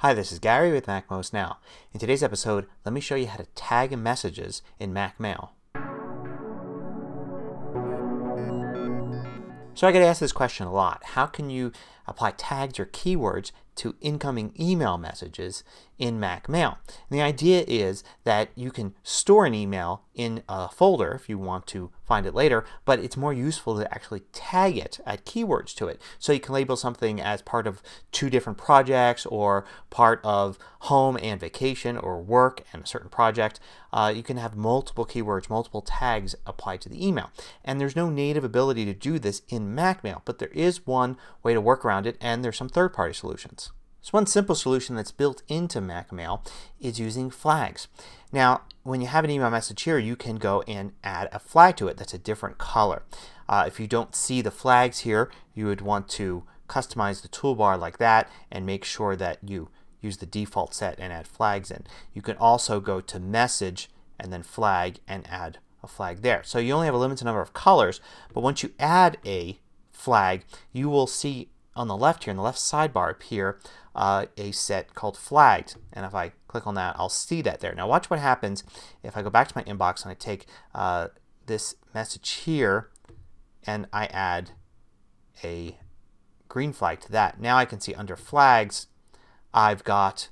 Hi, this is Gary with MacMost Now. In today's episode, let me show you how to tag messages in MacMail. So I get asked this question a lot. How can you apply tags or keywords to incoming email messages in MacMail? And the idea is that you can store an email in a folder if you want to find it later, but it's more useful to actually tag it, add keywords to it. So you can label something as part of two different projects or part of home and vacation or work and a certain project. You can have multiple keywords, multiple tags applied to the email. And there's no native ability to do this in MacMail, but there is one way to work around it, and there's some third-party solutions. So one simple solution that's built into MacMail is using flags. Now when you have an email message here, you can go and add a flag to it that's a different color. If you don't see the flags here, you would want to customize the toolbar like that and make sure that you use the default set and add flags in. You can also go to message and then flag and add a flag there. So you only have a limited number of colors, but once you add a flag, you will see on the left here, in the left sidebar appear a set called flagged, and if I click on that I'll see that there. Now watch what happens if I go back to my inbox and I take this message here and I add a green flag to that. Now I can see under flags I've got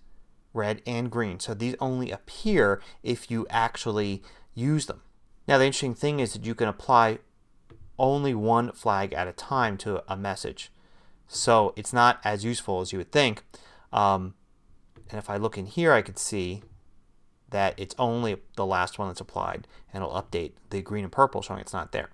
red and green. So these only appear if you actually use them. Now the interesting thing is that you can apply only one flag at a time to a message. So it's not as useful as you would think. And if I look in here I could see that it's only the last one that's applied, and it'll update the green and purple showing it's not there.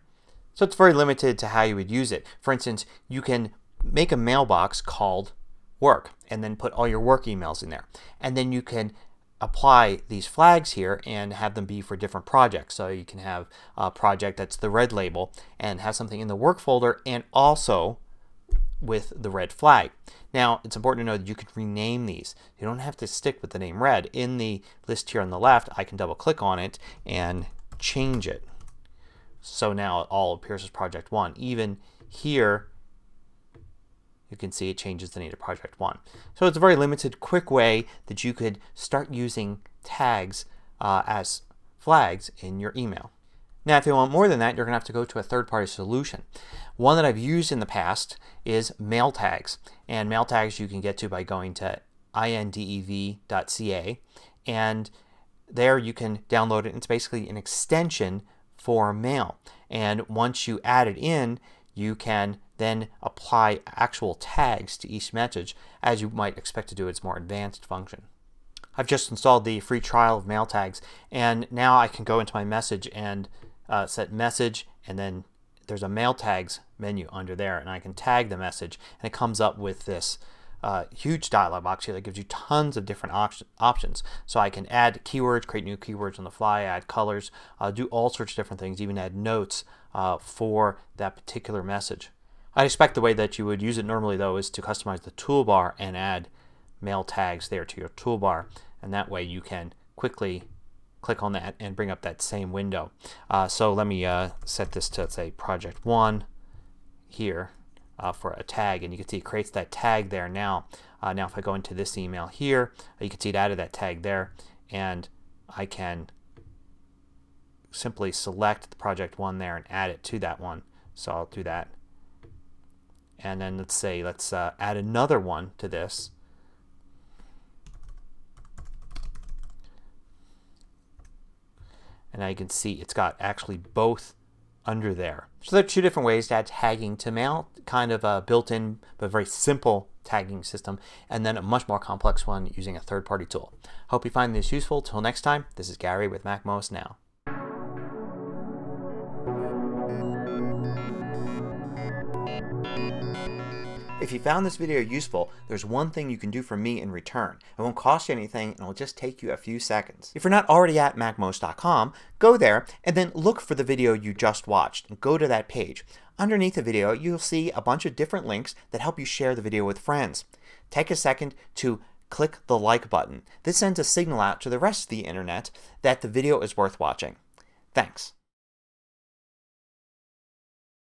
So it's very limited to how you would use it. For instance, you can make a mailbox called work and then put all your work emails in there. And then you can apply these flags here and have them be for different projects. So you can have a project that's the red label and have something in the work folder and also with the red flag. Now it's important to know that you can rename these. You don't have to stick with the name red. In the list here on the left I can double click on it and change it. So now it all appears as project 1. Even here you can see it changes the name to project 1. So it's a very limited, quick way that you could start using tags as flags in your email. Now if you want more than that, you're going to have to go to a third-party solution. One that I've used in the past is MaleTags, and MaleTags you can get to by going to indev.ca, and there you can download it. It's basically an extension for mail, and once you add it in you can then apply actual tags to each message as you might expect to do its more advanced function. I've just installed the free trial of MaleTags, and now I can go into my message and set message, and then there's a MaleTags menu under there, and I can tag the message, and it comes up with this huge dialog box here that gives you tons of different options. So I can add keywords, create new keywords on the fly, add colors, do all sorts of different things, even add notes for that particular message. I expect the way that you would use it normally though is to customize the toolbar and add MaleTags there to your toolbar, and that way you can quickly click on that and bring up that same window. So let me set this to, let's say, project 1 here for a tag, and you can see it creates that tag there now. Now if I go into this email here, you can see it added that tag there, and I can simply select the project 1 there and add it to that one. So I'll do that, and then let's add another one to this. And now you can see it's got actually both under there. So there are two different ways to add tagging to mail, kind of a built-in but very simple tagging system, and then a much more complex one using a third-party tool. Hope you find this useful. Till next time, this is Gary with MacMost Now. If you found this video useful, there's one thing you can do for me in return. It won't cost you anything and it'll just take you a few seconds. If you're not already at MacMost.com, go there and then look for the video you just watched and go to that page. Underneath the video you'll see a bunch of different links that help you share the video with friends. Take a second to click the like button. This sends a signal out to the rest of the internet that the video is worth watching. Thanks.